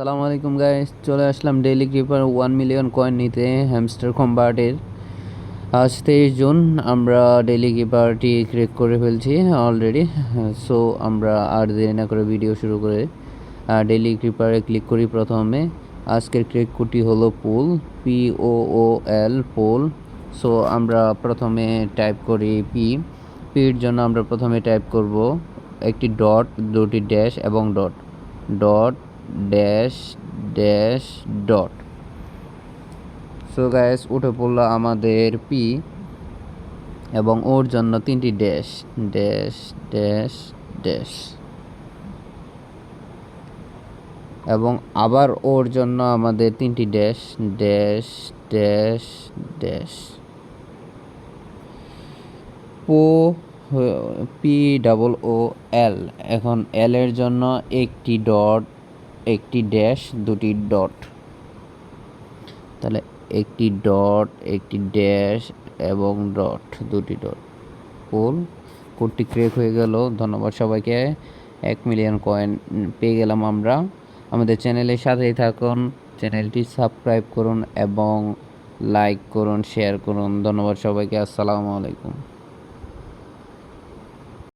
সালামু আলাইকুম গাইস, চলে আসলাম ডেইলি ক্রিপার 1 মিলিয়ন কয়েন নিতে হ্যামস্টার কম্বাটের। আজ 23 জুন, আমরা ডেইলি ক্রিপারটি ক্রেক করে ফেলছি অলরেডি। সো আমরা আর দেরি না করে ভিডিও শুরু করে ডেইলি ক্রিপারে ক্লিক করি। প্রথমে আজকের ক্রেক কোডটি হলো পুল, POOL পুল। সো আমরা প্রথমে টাইপ করি পির জন্য আমরা প্রথমে টাইপ করব একটি ডট, দুটি ড্যাশ এবং dot, dot dash dash dot. So guys, উঠে পড়লো আমাদের পি এবং ওর জন্য তিনটি ড্যাশ, ড্যাশ ড্যাশ ড্যাশ, এবং আবার ওর জন্য আমাদের তিনটি dash, dash dash dash. POOL। এখন এল এর জন্য একটি ডট, একটি ড্যাশ, দুটি ডট। তাহলে একটি ডট, একটি ড্যাশ এবং ডট, দুটি ডট। কোডটি ক্রেক হয়ে গেল। ধন্যবাদ সবাইকে। 1 মিলিয়ন কয়েন পেয়ে গেলাম আমরা। আমাদের চ্যানেলের সাথেই থাকুন, চ্যানেলটি সাবস্ক্রাইব করুন এবং লাইক করুন, শেয়ার করুন। ধন্যবাদ সবাইকে। আসসালামু আলাইকুম।